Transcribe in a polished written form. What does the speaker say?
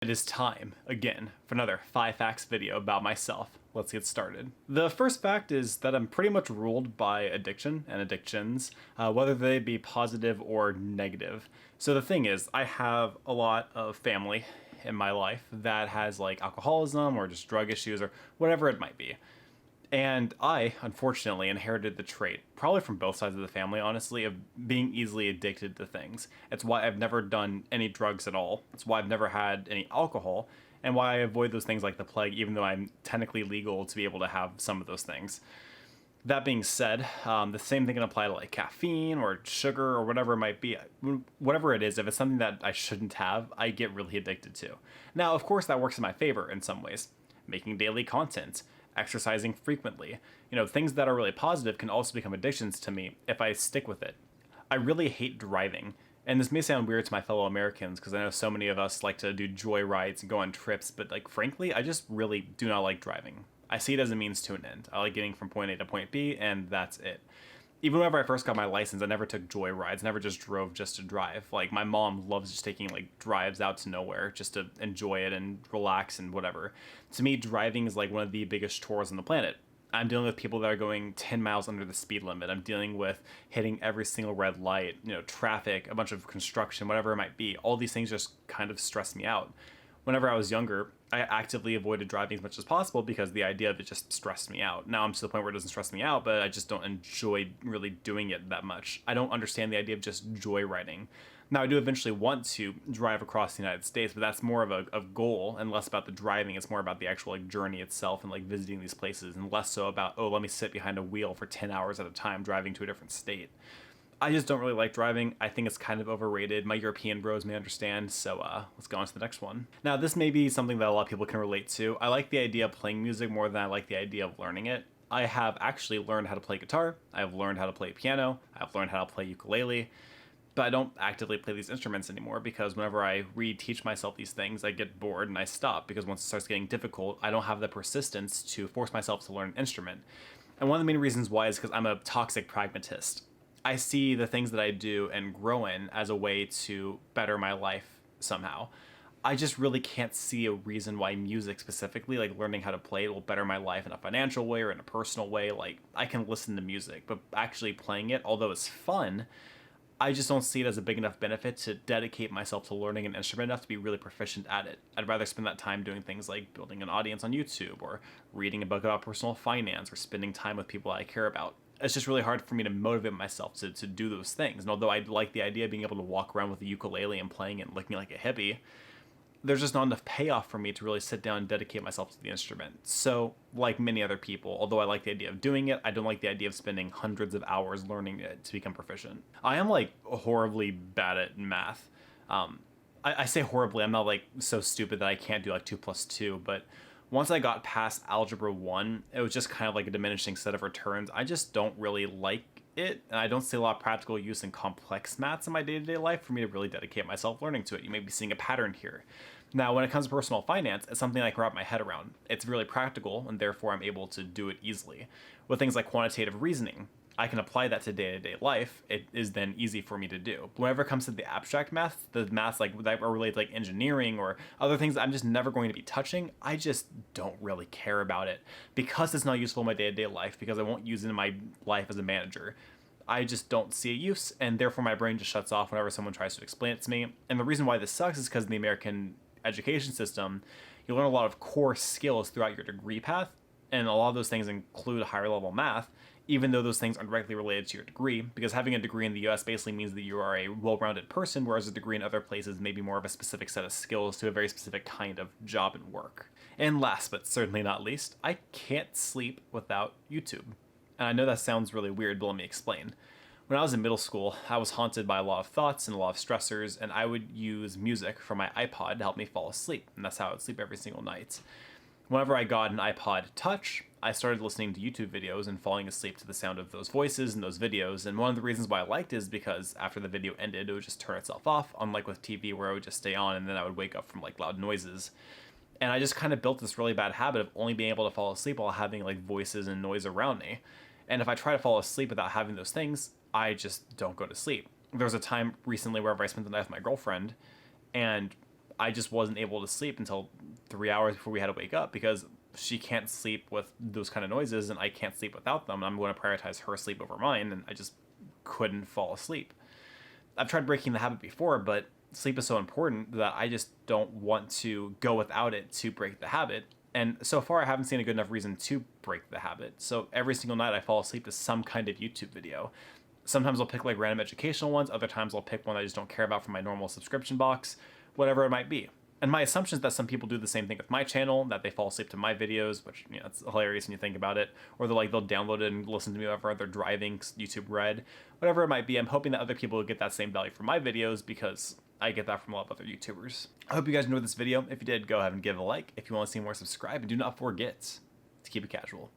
It is time, again, for another 5 facts video about myself. Let's get started. The first fact is that I'm pretty much ruled by addiction and addictions, whether they be positive or negative. So the thing is, I have a lot of family in my life that has like alcoholism or just drug issues or whatever it might be. And I, unfortunately, inherited the trait, probably from both sides of the family, honestly, of being easily addicted to things. It's why I've never done any drugs at all. It's why I've never had any alcohol, and why I avoid those things like the plague, even though I'm technically legal to be able to have some of those things. That being said, the same thing can apply to like caffeine or sugar or whatever it might be. Whatever it is, if it's something that I shouldn't have, I get really addicted to. Now, of course, that works in my favor in some ways. Making daily content, exercising frequently. Things that are really positive can also become addictions to me if I stick with it. I really hate driving. And this may sound weird to my fellow Americans because I know so many of us like to do joy rides and go on trips, but like frankly, I just really do not like driving. I see it as a means to an end. I like getting from point A to point B, and that's it. Even whenever I first got my license, I never took joy rides, never just drove just to drive. Like, my mom loves just taking, like, drives out to nowhere just to enjoy it and relax and whatever. To me, driving is, like, one of the biggest chores on the planet. I'm dealing with people that are going 10 miles under the speed limit. I'm dealing with hitting every single red light, traffic, a bunch of construction, whatever it might be. All these things just kind of stress me out. Whenever I was younger, I actively avoided driving as much as possible because the idea of it just stressed me out. Now I'm to the point where it doesn't stress me out, but I just don't enjoy really doing it that much. I don't understand the idea of just joyriding. Now I do eventually want to drive across the United States, but that's more of a goal and less about the driving. It's more about the actual like journey itself and like visiting these places, and less so about, oh, let me sit behind a wheel for 10 hours at a time driving to a different state. I just don't really like driving. I think it's kind of overrated. My European bros may understand, so let's go on to the next one. Now, this may be something that a lot of people can relate to. I like the idea of playing music more than I like the idea of learning it. I have actually learned how to play guitar, I've learned how to play piano, I've learned how to play ukulele, but I don't actively play these instruments anymore because whenever I re-teach myself these things, I get bored and I stop because once it starts getting difficult, I don't have the persistence to force myself to learn an instrument. And one of the main reasons why is because I'm a toxic pragmatist. I see the things that I do and grow in as a way to better my life somehow. I just really can't see a reason why music specifically, like learning how to play it, will better my life in a financial way or in a personal way. Like, I can listen to music, but actually playing it, although it's fun, I just don't see it as a big enough benefit to dedicate myself to learning an instrument enough to be really proficient at it. I'd rather spend that time doing things like building an audience on YouTube or reading a book about personal finance or spending time with people I care about. It's just really hard for me to motivate myself to do those things. And although I like the idea of being able to walk around with a ukulele and playing it and looking like a hippie, there's just not enough payoff for me to really sit down and dedicate myself to the instrument. So, like many other people, although I like the idea of doing it, I don't like the idea of spending hundreds of hours learning it to become proficient. I am like horribly bad at math. I say horribly, I'm not like so stupid that I can't do like 2 plus 2, but once I got past Algebra 1, it was just kind of like a diminishing set of returns. I just don't really like it, and I don't see a lot of practical use in complex maths in my day-to-day life for me to really dedicate myself learning to it. You may be seeing a pattern here. Now, when it comes to personal finance, it's something I can wrap my head around. It's really practical, and therefore I'm able to do it easily. With things like quantitative reasoning, I can apply that to day-to-day life. It is then easy for me to do. But whenever it comes to the abstract math, the maths like that are related to like engineering or other things I'm just never going to be touching, I just don't really care about it because it's not useful in my day-to-day life, because I won't use it in my life as a manager. I just don't see a use, and therefore my brain just shuts off whenever someone tries to explain it to me. And the reason why this sucks is because in the American education system, you learn a lot of core skills throughout your degree path, and a lot of those things include higher level math, even though those things aren't directly related to your degree, because having a degree in the US basically means that you are a well-rounded person, whereas a degree in other places may be more of a specific set of skills to a very specific kind of job and work. And last but certainly not least, I can't sleep without YouTube. And I know that sounds really weird, but let me explain. When I was in middle school, I was haunted by a lot of thoughts and a lot of stressors, and I would use music from my iPod to help me fall asleep, and that's how I would sleep every single night. Whenever I got an iPod Touch, I started listening to YouTube videos and falling asleep to the sound of those voices and those videos, and one of the reasons why I liked it is because after the video ended, it would just turn itself off, unlike with TV where it would just stay on and then I would wake up from like loud noises. And I just kind of built this really bad habit of only being able to fall asleep while having like voices and noise around me. And if I try to fall asleep without having those things, I just don't go to sleep. There was a time recently where I spent the night with my girlfriend, and I just wasn't able to sleep until 3 hours before we had to wake up, because she can't sleep with those kind of noises and I can't sleep without them. I'm going to prioritize her sleep over mine, and I just couldn't fall asleep. I've tried breaking the habit before, but sleep is so important that I just don't want to go without it to break the habit. And so far, I haven't seen a good enough reason to break the habit. So every single night, I fall asleep to some kind of YouTube video. Sometimes I'll pick like random educational ones. Other times I'll pick one I just don't care about from my normal subscription box, whatever it might be. And my assumption is that some people do the same thing with my channel, that they fall asleep to my videos, which, you know, it's hilarious when you think about it. Or they'll download it and listen to me whenever they're driving, YouTube Red, whatever it might be. I'm hoping that other people will get that same value from my videos, because I get that from a lot of other YouTubers. I hope you guys enjoyed this video. If you did, go ahead and give it a like. If you want to see more, subscribe, and do not forget to keep it casual.